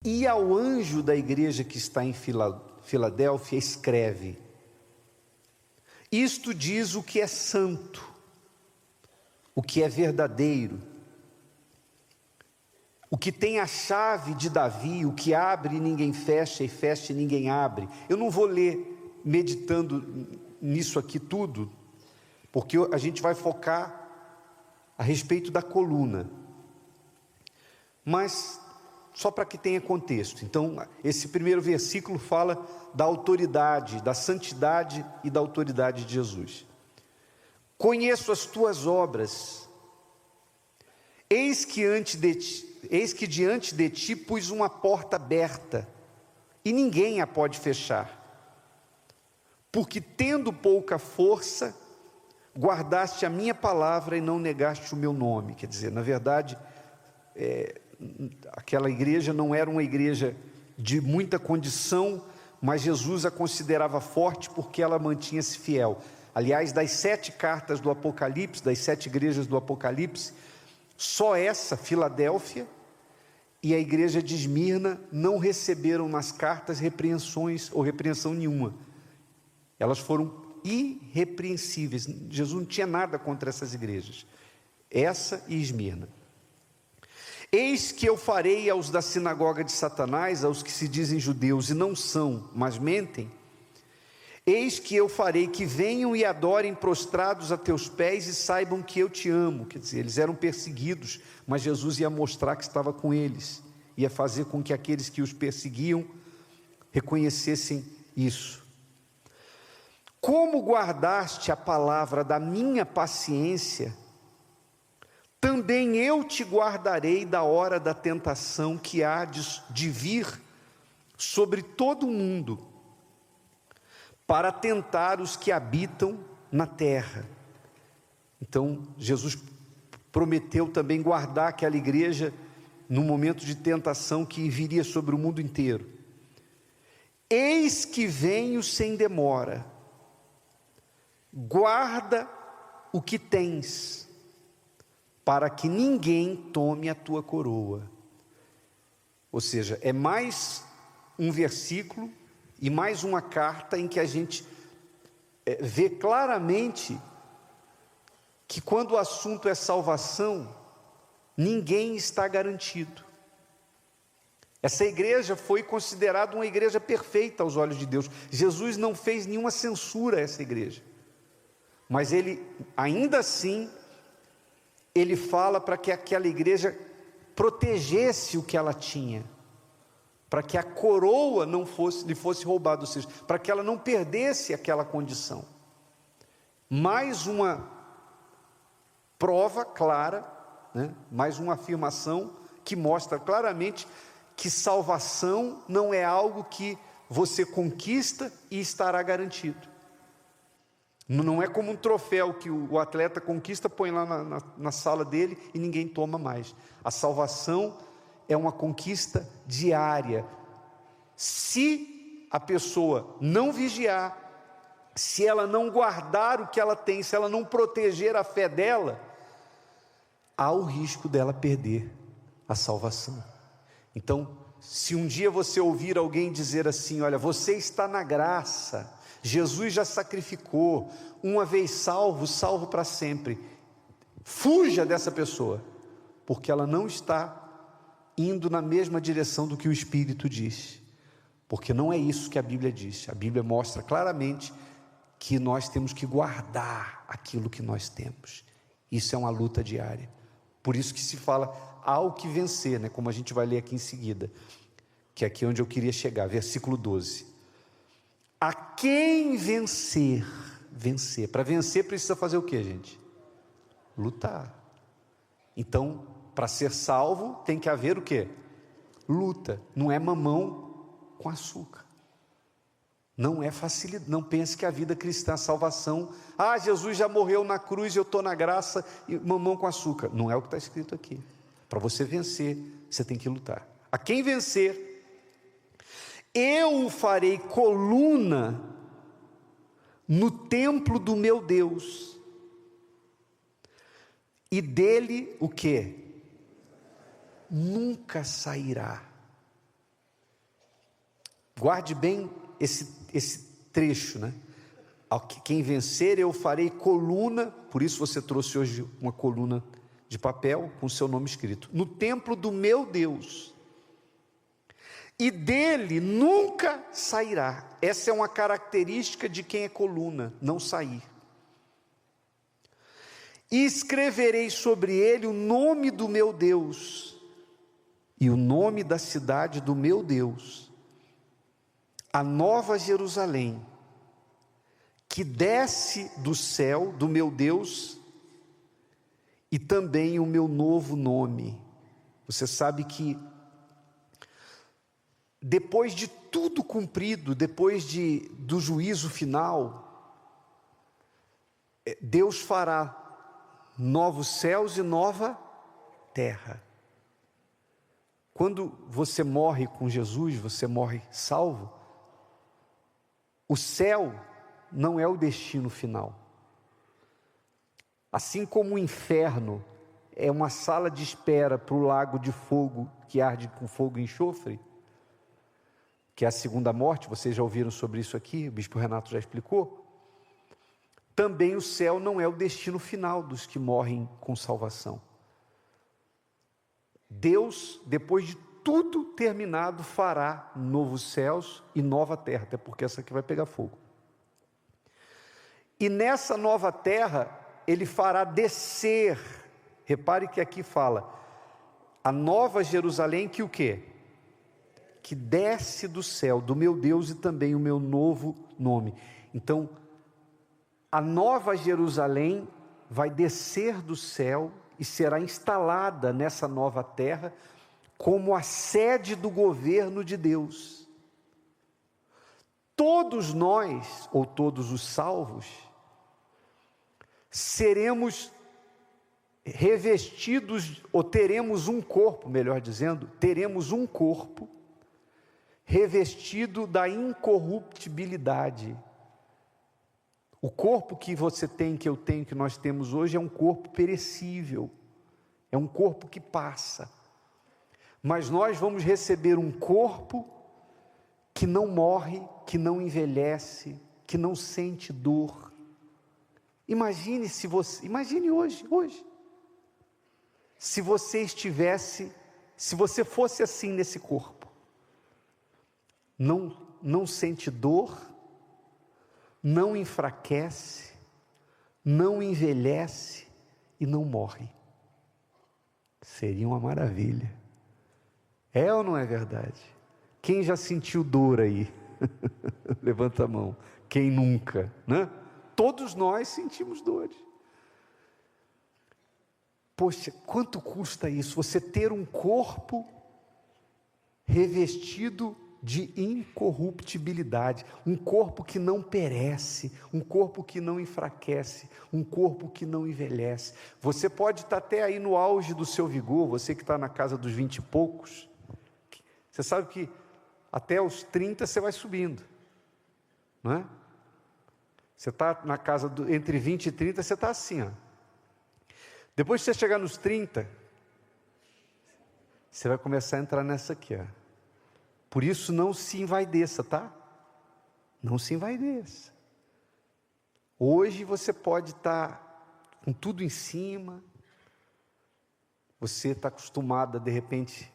E ao anjo da igreja que está em Filadélfia, escreve: isto diz o que é santo, o que é verdadeiro, o que tem a chave de Davi, o que abre e ninguém fecha, e fecha e ninguém abre. Eu não vou ler meditando nisso aqui tudo, porque a gente vai focar a respeito da coluna, mas só para que tenha contexto. Então, esse primeiro versículo fala da autoridade, da santidade e da autoridade de Jesus. Conheço as tuas obras, eis que diante de ti pus uma porta aberta, e ninguém a pode fechar, porque tendo pouca força, guardaste a minha palavra e não negaste o meu nome. Quer dizer, na verdade, aquela igreja não era uma igreja de muita condição, mas Jesus a considerava forte porque ela mantinha-se fiel. Aliás, das 7 cartas do Apocalipse, das 7 igrejas do Apocalipse, só essa, Filadélfia, e a igreja de Esmirna não receberam nas cartas repreensões ou repreensão nenhuma. Elas foram irrepreensíveis. Jesus não tinha nada contra essas igrejas, essa e Esmirna. Eis que eu farei aos da sinagoga de Satanás, aos que se dizem judeus e não são, mas mentem, eis que eu farei que venham e adorem prostrados a teus pés e saibam que eu te amo. Quer dizer, eles eram perseguidos, mas Jesus ia mostrar que estava com eles, ia fazer com que aqueles que os perseguiam reconhecessem isso. Como guardaste a palavra da minha paciência, também eu te guardarei da hora da tentação que há de vir sobre todo o mundo, para tentar os que habitam na terra. Então, Jesus prometeu também guardar aquela igreja no momento de tentação que viria sobre o mundo inteiro. Eis que venho sem demora, guarda o que tens, para que ninguém tome a tua coroa. Ou seja, é mais um versículo e mais uma carta em que a gente vê claramente que quando o assunto é salvação, ninguém está garantido. Essa igreja foi considerada uma igreja perfeita aos olhos de Deus. Jesus não fez nenhuma censura a essa igreja, mas ele, ainda assim, ele fala para que aquela igreja protegesse o que ela tinha, para que a coroa lhe fosse roubada, ou seja, para que ela não perdesse aquela condição. Mais uma prova clara, né? Mais uma afirmação que mostra claramente que salvação não é algo que você conquista e estará garantido. Não é como um troféu que o atleta conquista, põe lá na sala dele e ninguém toma mais. A salvação é uma conquista diária. Se a pessoa não vigiar, se ela não guardar o que ela tem, se ela não proteger a fé dela, há o risco dela perder a salvação. Então, se um dia você ouvir alguém dizer assim: olha, você está na graça, Jesus já sacrificou, uma vez salvo, salvo para sempre, fuja dessa pessoa, porque ela não está indo na mesma direção do que o Espírito diz, porque não é isso que a Bíblia diz. A Bíblia mostra claramente que nós temos que guardar aquilo que nós temos. Isso é uma luta diária. Por isso que se fala ao que vencer, né? Como a gente vai ler aqui em seguida, que é aqui onde eu queria chegar, versículo 12. A quem vencer, vencer. Para vencer precisa fazer o que, gente? Lutar. Então, para ser salvo tem que haver o que? Luta. Não é mamão com açúcar. Não é facilidade. Não pense que a vida cristã, a salvação, Jesus já morreu na cruz, eu estou na graça, e mamão com açúcar. Não é o que está escrito aqui. Para você vencer, você tem que lutar. A quem vencer, eu o farei coluna no templo do meu Deus, e dele o que? Nunca sairá. Guarde bem esse trecho, né? Quem vencer eu farei coluna, por isso você trouxe hoje uma coluna de papel com seu nome escrito, no templo do meu Deus, e dele nunca sairá. Essa é uma característica de quem é coluna, não sair. E escreverei sobre ele o nome do meu Deus, e o nome da cidade do meu Deus, a nova Jerusalém, que desce do céu do meu Deus, e também o meu novo nome. Você sabe que depois de tudo cumprido, depois do juízo final, Deus fará novos céus e nova terra. Quando você morre com Jesus, você morre salvo, o céu não é o destino final. Assim como o inferno é uma sala de espera para o lago de fogo que arde com fogo e enxofre, que é a segunda morte, vocês já ouviram sobre isso aqui, o bispo Renato já explicou. Também o céu não é o destino final dos que morrem com salvação. Deus, depois de tudo terminado, fará novos céus e nova terra, até porque essa aqui vai pegar fogo. E nessa nova terra, Ele fará descer, repare que aqui fala, a nova Jerusalém, que o quê? Que desce do céu, do meu Deus, e também o meu novo nome. Então, a nova Jerusalém vai descer do céu e será instalada nessa nova terra como a sede do governo de Deus. Todos nós, ou todos os salvos, seremos revestidos, ou teremos um corpo, melhor dizendo, teremos um corpo revestido da incorruptibilidade. O corpo que você tem, que eu tenho, que nós temos hoje, é um corpo perecível, é um corpo que passa, mas nós vamos receber um corpo que não morre, que não envelhece, que não sente dor. Imagine hoje, se você estivesse, se você fosse assim nesse corpo, não sente dor, não enfraquece, não envelhece e não morre. Seria uma maravilha. É ou não é verdade? Quem já sentiu dor aí? Levanta a mão. Quem nunca, né? Todos nós sentimos dores. Poxa, quanto custa isso? Você ter um corpo revestido de incorruptibilidade, um corpo que não perece, um corpo que não enfraquece, um corpo que não envelhece. Você pode estar até aí no auge do seu vigor, você que está na casa dos 20 e poucos, você sabe que até os 30 você vai subindo, não é? Você está na casa entre 20 e 30, você está assim, ó. Depois que você chegar nos 30, você vai começar a entrar nessa aqui, ó. Por isso não se envaideça, tá? Não se envaideça. Hoje você pode estar com tudo em cima, você está acostumada de repente,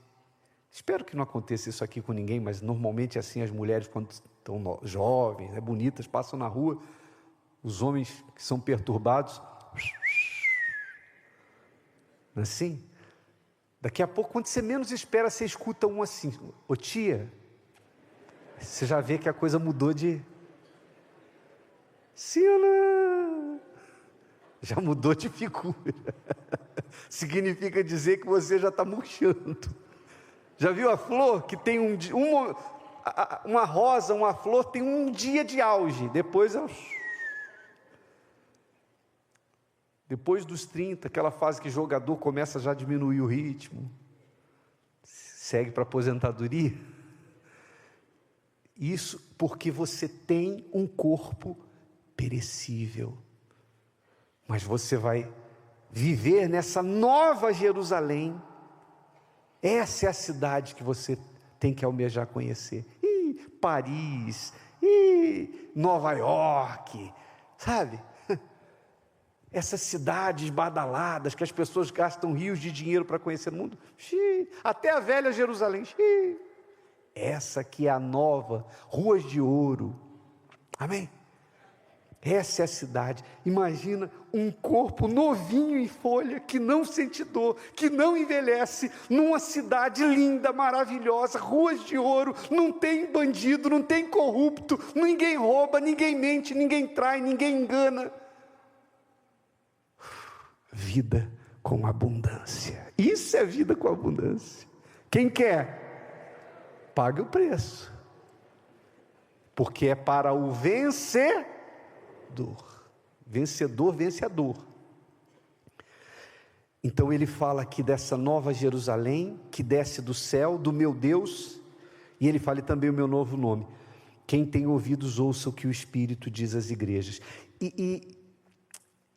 espero que não aconteça isso aqui com ninguém, mas normalmente é assim, as mulheres quando estão jovens, bonitas, passam na rua, os homens que são perturbados, assim, daqui a pouco, quando você menos espera, você escuta um assim, ô tia, você já vê que a coisa mudou de, sim ou não? Já mudou de figura, significa dizer que você já está murchando. Já viu a flor que tem uma rosa, uma flor tem um dia de auge, depois dos 30, aquela fase que o jogador começa já a diminuir o ritmo, segue para a aposentadoria. Isso porque você tem um corpo perecível, mas você vai viver nessa nova Jerusalém. Essa é a cidade que você tem que almejar conhecer. Paris, Nova York, sabe? Essas cidades badaladas que as pessoas gastam rios de dinheiro para conhecer o mundo, até a velha Jerusalém, essa que é a nova, ruas de ouro, amém? Essa é a cidade. Imagina um corpo novinho em folha, que não sente dor, que não envelhece, numa cidade linda, maravilhosa, ruas de ouro, não tem bandido, não tem corrupto, ninguém rouba, ninguém mente, ninguém trai, ninguém engana. Vida com abundância. Isso é vida com abundância. Quem quer? Pague o preço. Porque é para o vencedor. Vencedor, vencedor. Então ele fala aqui dessa nova Jerusalém, que desce do céu, do meu Deus, e ele fala também o meu novo nome. Quem tem ouvidos, ouça o que o Espírito diz às igrejas. E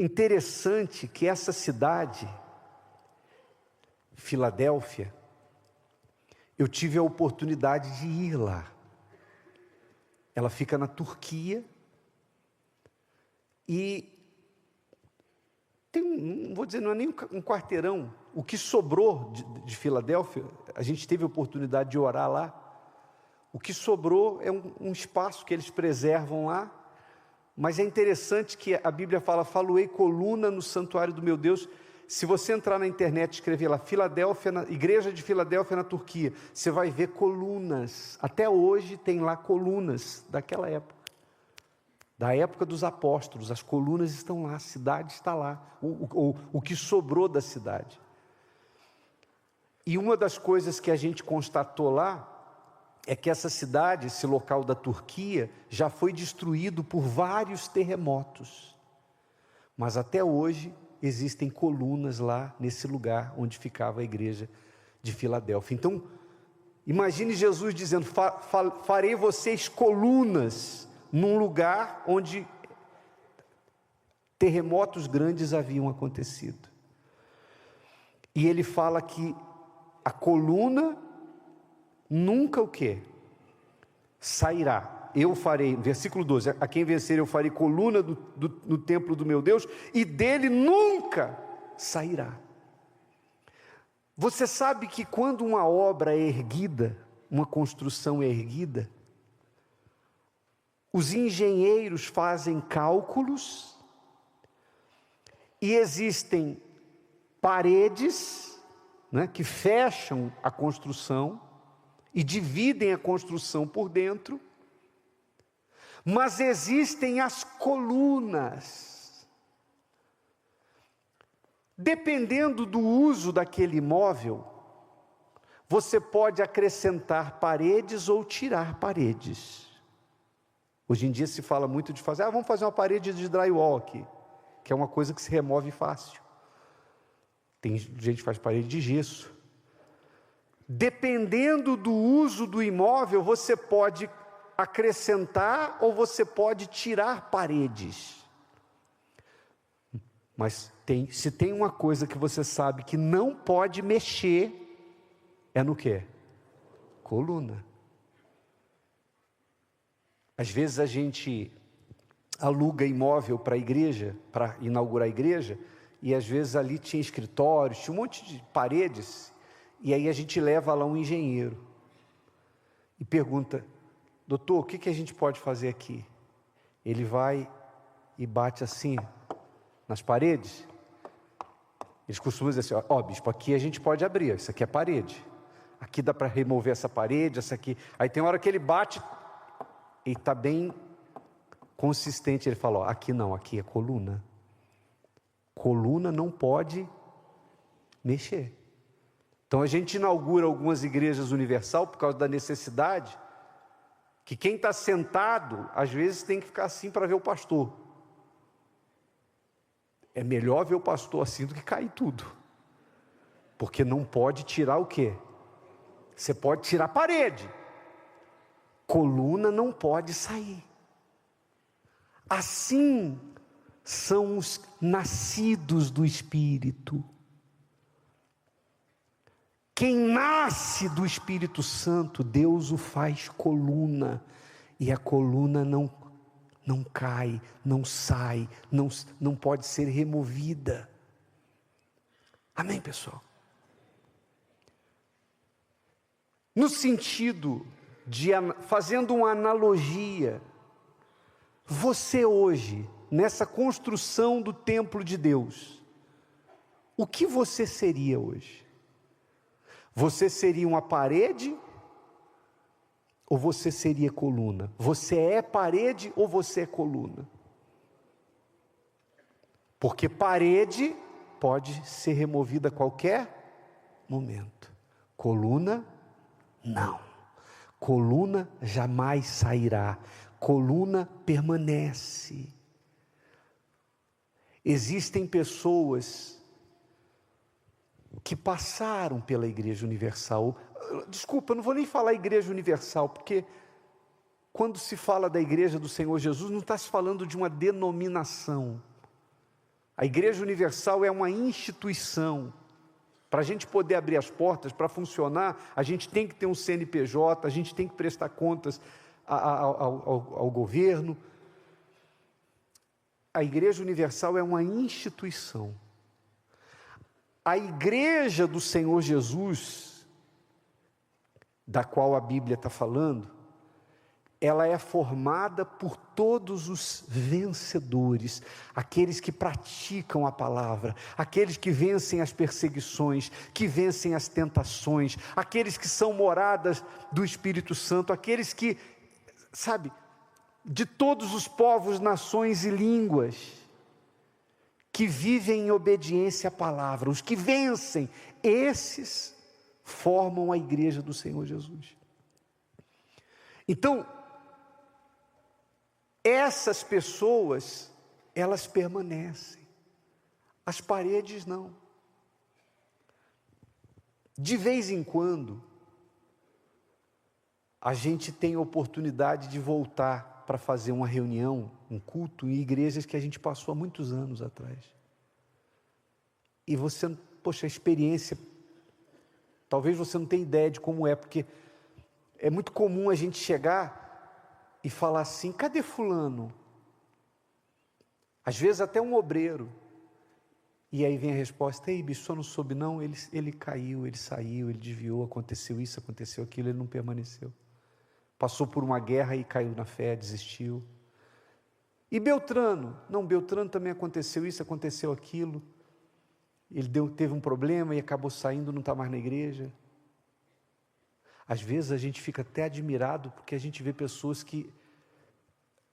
interessante que essa cidade, Filadélfia, eu tive a oportunidade de ir lá. Ela fica na Turquia, e tem, não vou dizer, não é nem um quarteirão, o que sobrou de Filadélfia, a gente teve a oportunidade de orar lá, o que sobrou é um espaço que eles preservam lá, mas é interessante que a Bíblia fala, faloei coluna no santuário do meu Deus. Se você entrar na internet e escrever lá, Filadélfia, igreja de Filadélfia na Turquia, você vai ver colunas, até hoje tem lá colunas daquela época. Da época dos apóstolos, as colunas estão lá, a cidade está lá, o que sobrou da cidade. E uma das coisas que a gente constatou lá, é que essa cidade, esse local da Turquia, já foi destruído por vários terremotos. Mas até hoje, existem colunas lá, nesse lugar onde ficava a igreja de Filadélfia. Então, imagine Jesus dizendo, farei vocês colunas, num lugar onde terremotos grandes haviam acontecido. E ele fala que a coluna nunca o quê? Sairá. Eu farei, versículo 12, a quem vencer eu farei coluna no templo do meu Deus, e dele nunca sairá. Você sabe que quando uma obra é erguida, uma construção é erguida, os engenheiros fazem cálculos e existem paredes, né, que fecham a construção e dividem a construção por dentro, mas existem as colunas. Dependendo do uso daquele imóvel, você pode acrescentar paredes ou tirar paredes. Hoje em dia se fala muito de fazer, vamos fazer uma parede de drywall aqui, que é uma coisa que se remove fácil. Tem gente que faz parede de gesso. Dependendo do uso do imóvel, você pode acrescentar ou você pode tirar paredes. Mas se tem uma coisa que você sabe que não pode mexer, é no quê? Coluna. Às vezes a gente aluga imóvel para a igreja, para inaugurar a igreja, e às vezes ali tinha escritórios, tinha um monte de paredes, e aí a gente leva lá um engenheiro, e pergunta, doutor, o que a gente pode fazer aqui? Ele vai e bate assim, nas paredes. Eles costumam dizer assim, ó, bispo, aqui a gente pode abrir, isso aqui é parede, aqui dá para remover essa parede, essa aqui, aí tem uma hora que ele bate, e está bem consistente, ele fala, ó, aqui não, aqui é coluna. Coluna não pode mexer. Então a gente inaugura algumas igrejas universal por causa da necessidade, que quem está sentado, às vezes tem que ficar assim para ver o pastor. É melhor ver o pastor assim do que cair tudo. Porque não pode tirar o quê? Você pode tirar a parede. Coluna não pode sair. Assim são os nascidos do Espírito. Quem nasce do Espírito Santo, Deus o faz coluna, e a coluna não cai, não sai, não pode ser removida. Amém, pessoal? No sentido de, fazendo uma analogia, você hoje, nessa construção do templo de Deus, o que você seria hoje? Você seria uma parede ou você seria coluna? Você é parede ou você é coluna? Porque parede pode ser removida a qualquer momento. Coluna, não. Coluna jamais sairá. Coluna permanece. Existem pessoas que passaram pela Igreja Universal. Desculpa, eu não vou nem falar Igreja Universal, porque quando se fala da Igreja do Senhor Jesus, não está se falando de uma denominação. A Igreja Universal é uma instituição. Para a gente poder abrir as portas, para funcionar, a gente tem que ter um CNPJ, a gente tem que prestar contas ao governo. A Igreja Universal é uma instituição. A Igreja do Senhor Jesus, da qual a Bíblia está falando, ela é formada por todos os vencedores, aqueles que praticam a palavra, aqueles que vencem as perseguições, que vencem as tentações, aqueles que são moradas do Espírito Santo, aqueles que, sabe, de todos os povos, nações e línguas, que vivem em obediência à palavra, os que vencem, esses formam a Igreja do Senhor Jesus. Então, essas pessoas, elas permanecem, as paredes não. De vez em quando, a gente tem a oportunidade de voltar para fazer uma reunião, um culto em igrejas que a gente passou há muitos anos atrás. E você, poxa, a experiência, talvez você não tenha ideia de como é, porque é muito comum a gente chegar e falar assim, cadê fulano? Às vezes até um obreiro. E aí vem a resposta, ei bicho, só não soube não, ele caiu, ele saiu, ele desviou, aconteceu isso, aconteceu aquilo, ele não permaneceu. Passou por uma guerra e caiu na fé, desistiu. E Beltrano? Não, Beltrano também aconteceu isso, aconteceu aquilo. Ele teve um problema e acabou saindo, não está mais na igreja. Às vezes a gente fica até admirado, porque a gente vê pessoas que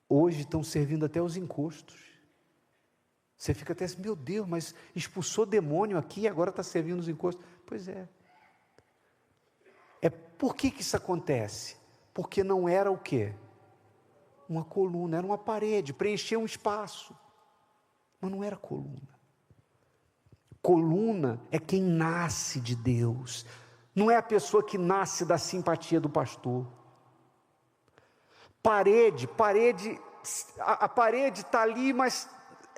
hoje estão servindo até os encostos. Você fica até assim, meu Deus, mas expulsou demônio aqui e agora está servindo os encostos. Pois é. Por que isso acontece? Porque não era o quê? Uma coluna, era uma parede, preencher um espaço. Mas não era coluna. Coluna é quem nasce de Deus. Não é a pessoa que nasce da simpatia do pastor. A parede está ali, mas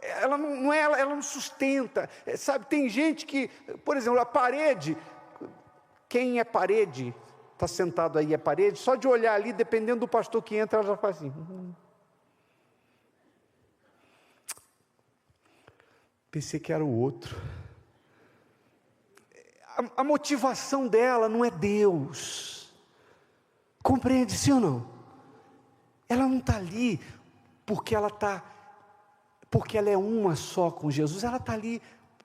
ela não sustenta. Sabe, tem gente que, por exemplo, a parede, quem é parede, está sentado aí, é parede, só de olhar ali, dependendo do pastor que entra, ela já faz assim. Pensei que era o outro. A motivação dela não é Deus. Compreende, sim ou não? Ela não está ali porque ela é uma só com Jesus. Ela está ali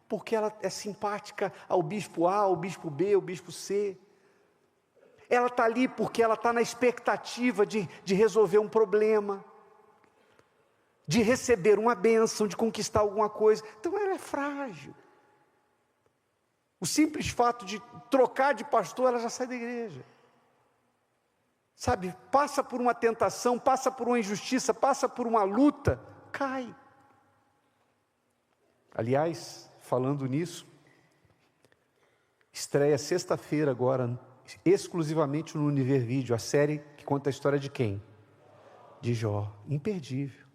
porque ela é simpática ao bispo A, ao bispo B, ao bispo C. Ela está ali porque ela está na expectativa de resolver um problema, de receber uma bênção, de conquistar alguma coisa. Então ela é frágil. O simples fato de trocar de pastor, ela já sai da igreja. Sabe, passa por uma tentação, passa por uma injustiça, passa por uma luta, cai. Aliás, falando nisso, estreia sexta-feira agora, exclusivamente no Univer Vídeo, a série que conta a história de quem? De Jó, imperdível.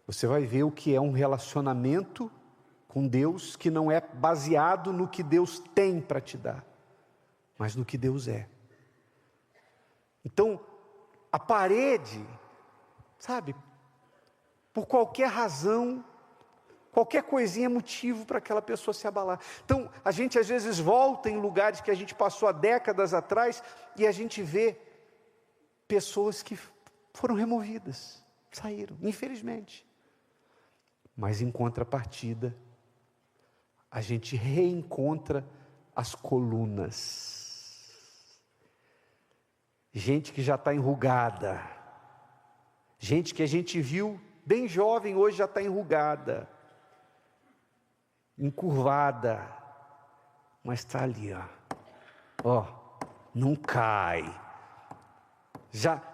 Você vai ver o que é um relacionamento com Deus que não é baseado no que Deus tem para te dar, mas no que Deus é. Então, a parede, sabe, por qualquer razão, qualquer coisinha é motivo para aquela pessoa se abalar. Então, a gente às vezes volta em lugares que a gente passou há décadas atrás e a gente vê pessoas que foram removidas, saíram, infelizmente. Mas em contrapartida, a gente reencontra as colunas. Gente que já está enrugada. Gente que a gente viu bem jovem, hoje já está enrugada. Encurvada. Mas está ali, ó, não cai.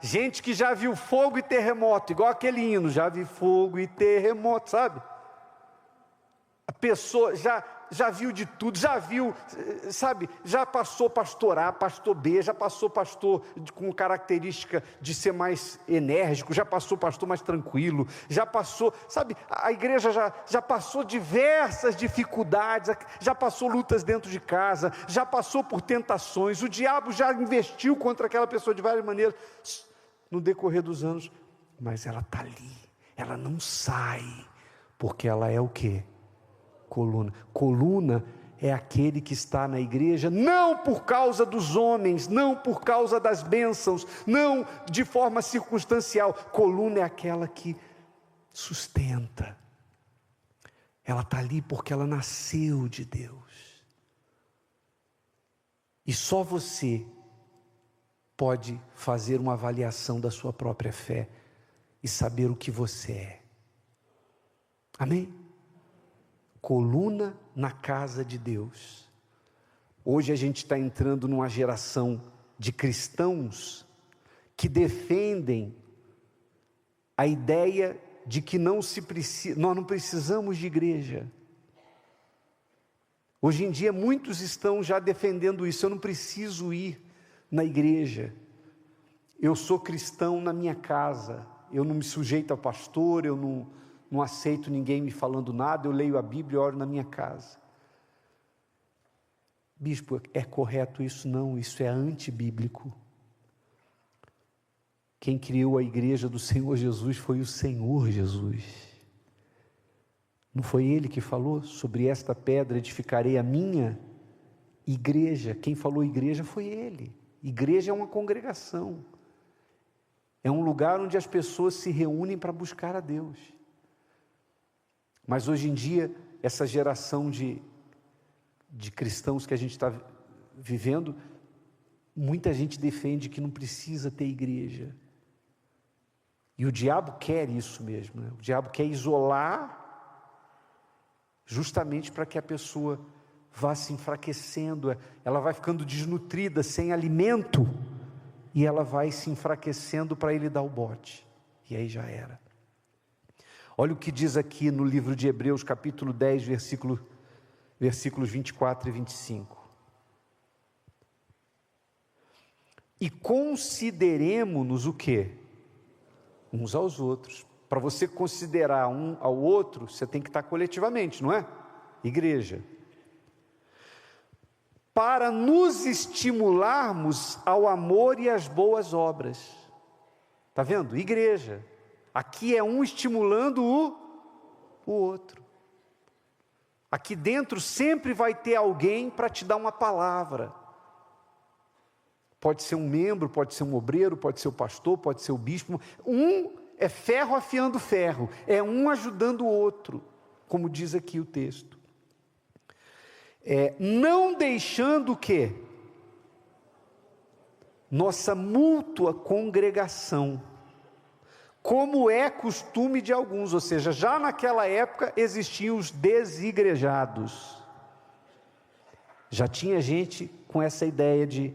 Gente que já viu fogo e terremoto, igual aquele hino, já vi fogo e terremoto, sabe? A pessoa já viu de tudo, já viu, sabe, já passou pastor A, pastor B, já passou pastor com característica de ser mais enérgico, já passou pastor mais tranquilo, já passou, sabe, a igreja já passou diversas dificuldades, já passou lutas dentro de casa, já passou por tentações, o diabo já investiu contra aquela pessoa de várias maneiras, no decorrer dos anos, mas ela está ali, ela não sai, porque ela é o quê? Coluna. Coluna é aquele que está na igreja, não por causa dos homens, não por causa das bênçãos, não de forma circunstancial. Coluna é aquela que sustenta. Ela está ali porque ela nasceu de Deus. E só você pode fazer uma avaliação da sua própria fé e saber o que você é. Amém? Coluna na casa de Deus. Hoje a gente está entrando numa geração de cristãos que defendem a ideia de que nós não precisamos de igreja. Hoje em dia muitos estão já defendendo isso, eu não preciso ir na igreja, eu sou cristão na minha casa, eu não me sujeito ao pastor, eu não aceito ninguém me falando nada, eu leio a Bíblia e oro na minha casa. Bispo, é correto isso? Não, isso é antibíblico. Quem criou a igreja do Senhor Jesus foi o Senhor Jesus. Não foi Ele que falou? Sobre esta pedra edificarei a minha igreja. Quem falou igreja foi Ele. Igreja é uma congregação. É um lugar onde as pessoas se reúnem para buscar a Deus. Mas hoje em dia, essa geração de cristãos que a gente está vivendo, muita gente defende que não precisa ter igreja. E o diabo quer isso mesmo, né? O diabo quer isolar, justamente para que a pessoa vá se enfraquecendo, ela vai ficando desnutrida, sem alimento, e ela vai se enfraquecendo para ele dar o bote, e aí já era. Olha o que diz aqui no livro de Hebreus, capítulo 10, versículos 24 e 25. E consideremo-nos o quê? Uns aos outros. Para você considerar um ao outro, você tem que estar coletivamente, não é? Igreja. Para nos estimularmos ao amor e às boas obras. Está vendo? Igreja. Aqui é um estimulando o outro. Aqui dentro sempre vai ter alguém para te dar uma palavra. Pode ser um membro, pode ser um obreiro, pode ser o pastor, pode ser o bispo. Um é ferro afiando ferro, é um ajudando o outro, como diz aqui o texto. Não deixando o quê? Nossa mútua congregação, como é costume de alguns, ou seja, já naquela época existiam os desigrejados. Já tinha gente com essa ideia de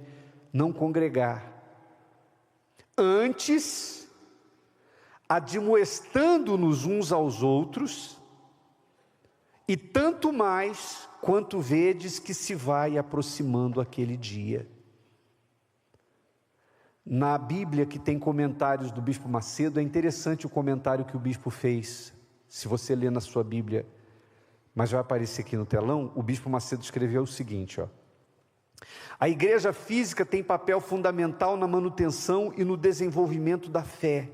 não congregar. Antes, admoestando-nos uns aos outros, e tanto mais quanto vedes que se vai aproximando aquele dia. Na Bíblia, que tem comentários do Bispo Macedo, é interessante o comentário que o Bispo fez, se você ler na sua Bíblia, mas vai aparecer aqui no telão. O Bispo Macedo escreveu o seguinte, ó: a igreja física tem papel fundamental na manutenção e no desenvolvimento da fé.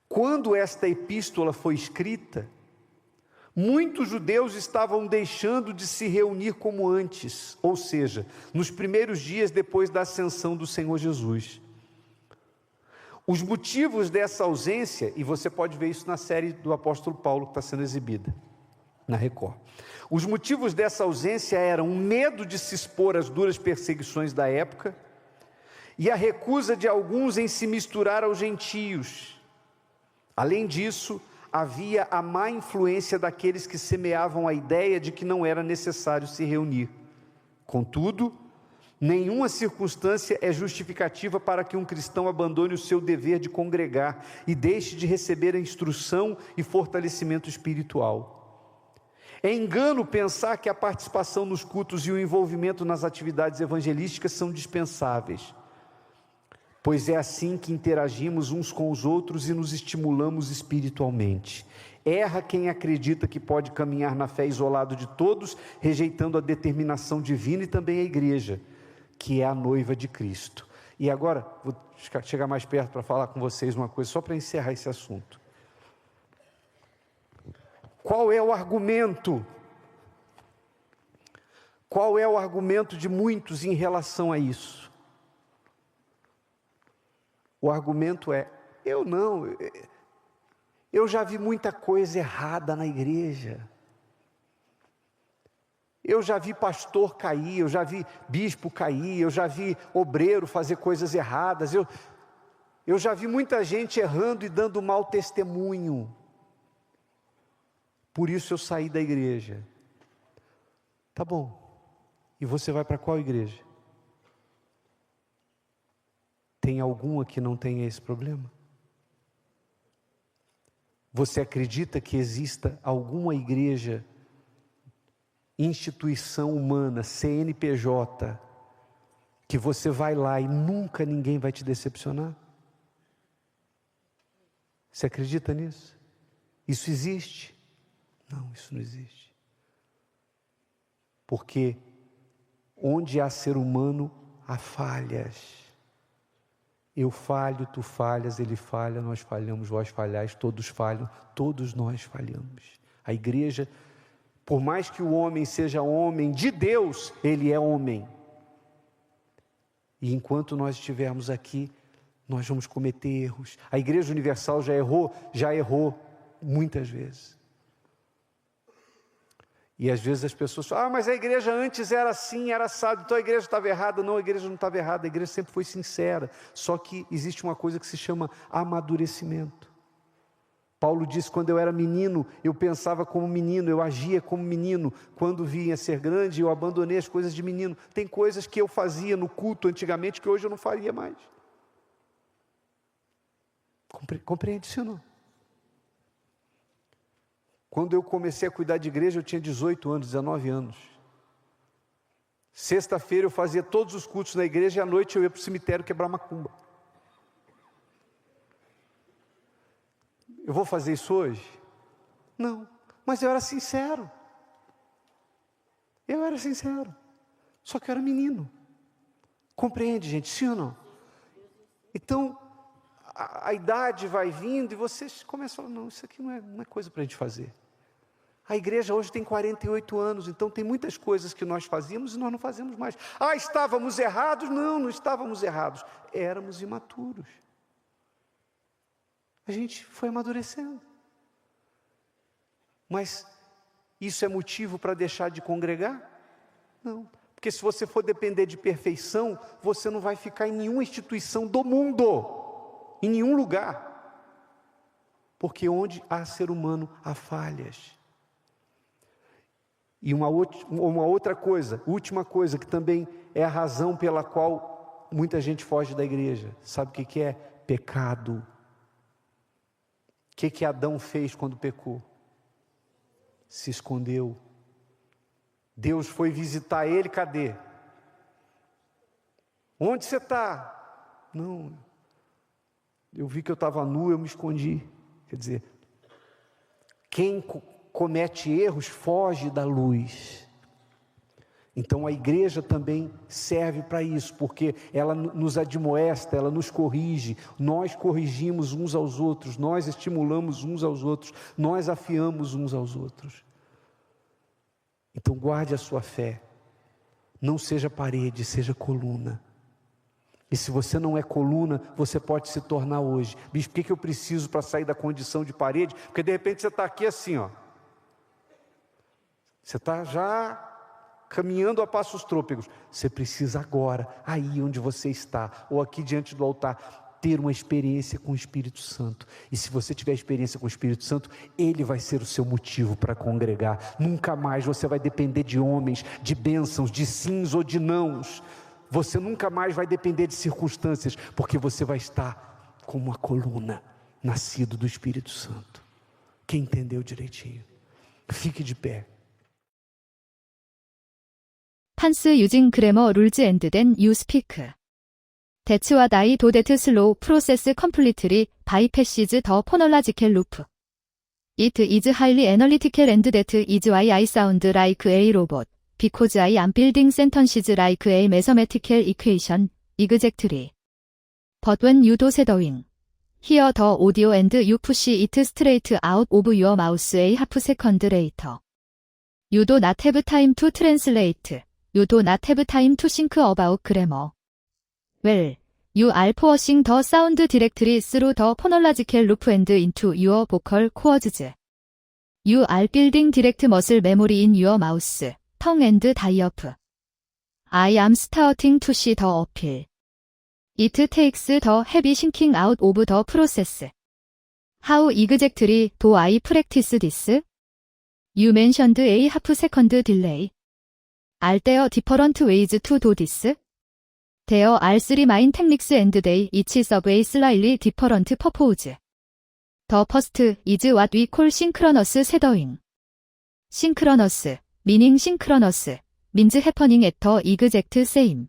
Quando esta epístola foi escrita, muitos judeus estavam deixando de se reunir como antes, ou seja, nos primeiros dias depois da ascensão do Senhor Jesus. Os motivos dessa ausência, e você pode ver isso na série do apóstolo Paulo que está sendo exibida na Record. Os motivos dessa ausência eram o medo de se expor às duras perseguições da época e a recusa de alguns em se misturar aos gentios. Além disso, havia a má influência daqueles que semeavam a ideia de que não era necessário se reunir. Contudo, nenhuma circunstância é justificativa para que um cristão abandone o seu dever de congregar e deixe de receber a instrução e fortalecimento espiritual. É engano pensar que a participação nos cultos e o envolvimento nas atividades evangelísticas são dispensáveis, pois é assim que interagimos uns com os outros e nos estimulamos espiritualmente. Erra quem acredita que pode caminhar na fé isolado de todos, rejeitando a determinação divina e também a igreja, que é a noiva de Cristo. E agora, vou chegar mais perto para falar com vocês uma coisa, só para encerrar esse assunto. Qual é o argumento? Qual é o argumento de muitos em relação a isso? O argumento é: eu já vi muita coisa errada na igreja. Eu já vi pastor cair, eu já vi bispo cair, eu já vi obreiro fazer coisas erradas, eu já vi muita gente errando e dando mau testemunho. Por isso eu saí da igreja. Tá bom. E você vai para qual igreja? Tem alguma que não tenha esse problema? Você acredita que exista alguma igreja, instituição humana, CNPJ, que você vai lá e nunca ninguém vai te decepcionar? Você acredita nisso? Isso existe? Não, isso não existe. Porque onde há ser humano, há falhas. Eu falho, tu falhas, ele falha, nós falhamos, vós falhais, todos falham, todos nós falhamos. A igreja, por mais que o homem seja homem de Deus, ele é homem. E enquanto nós estivermos aqui, nós vamos cometer erros. A Igreja Universal já errou muitas vezes. E às vezes as pessoas falam: mas a igreja antes era assim, era assado, então a igreja estava errada. Não, a igreja não estava errada, a igreja sempre foi sincera. Só que existe uma coisa que se chama amadurecimento. Paulo diz: quando eu era menino, eu pensava como menino, eu agia como menino. Quando vinha ser grande, eu abandonei as coisas de menino. Tem coisas que eu fazia no culto antigamente que hoje eu não faria mais. Compreende isso ou não? Quando eu comecei a cuidar de igreja, eu tinha 18 anos, 19 anos. Sexta-feira eu fazia todos os cultos na igreja e à noite eu ia para o cemitério quebrar macumba. Eu vou fazer isso hoje? Não, mas eu era sincero. Eu era sincero. Só que eu era menino. Compreende, gente? Sim ou não? Então, a idade vai vindo e vocês começam a falar: não, isso aqui não é coisa para a gente fazer. A igreja hoje tem 48 anos, então tem muitas coisas que nós fazíamos e nós não fazemos mais. Ah, estávamos errados? Não, não estávamos errados. Éramos imaturos. A gente foi amadurecendo. Mas isso é motivo para deixar de congregar? Não. Porque se você for depender de perfeição, você não vai ficar em nenhuma instituição do mundo, em nenhum lugar. Porque onde há ser humano, há falhas. E uma outra coisa, última coisa, que também é a razão pela qual muita gente foge da igreja. Sabe o que é? Pecado. O que Adão fez quando pecou? Se escondeu. Deus foi visitar ele, cadê? Onde você está? Não, eu vi que eu estava nu, eu me escondi. Quer dizer, quem comete erros foge da luz. Então a igreja também serve para isso, porque ela nos admoesta, ela nos corrige, nós corrigimos uns aos outros, nós estimulamos uns aos outros, nós afiamos uns aos outros. Então guarde a sua fé, não seja parede, seja coluna. E se você não é coluna, você pode se tornar hoje. Bicho, por que eu preciso para sair da condição de parede? Porque de repente você está aqui assim, ó. Você está já caminhando a passos trôpegos. Você precisa agora, aí onde você está, ou aqui diante do altar, ter uma experiência com o Espírito Santo. E se você tiver experiência com o Espírito Santo, Ele vai ser o seu motivo para congregar. Nunca mais você vai depender de homens, de bênçãos, de sims ou de nãos. Você nunca mais vai depender de circunstâncias, porque você vai estar como uma coluna, nascido do Espírito Santo. Quem entendeu direitinho? Fique de pé. 판스 유징 그래머 룰즈 앤드 댄 유 스피크. 대츠와 다이 도데트 슬로우 프로세스 컴플리트리 바이 패시즈 더 포널라지켈 루프. It is highly analytical and that is why I sound like a robot. Because I am building sentences like a mathematical equation, exactly. But when you do shadowing, hear the audio and you push it straight out of your mouth a half second later. You do not have time to translate. You do not have time to think about grammar. Well, you are forcing the sound directly through the phonological loop and into your vocal cords. You are building direct muscle memory in your mouth, tongue and diaphragm. I am starting to see the appeal. It takes the heavy thinking out of the process. How exactly do I practice this? You mentioned a half second delay. Are there different ways to do this? There are three main techniques and they each serve a slightly different purpose. The first is what we call synchronous shadowing. Synchronous, meaning synchronous, means happening at the exact same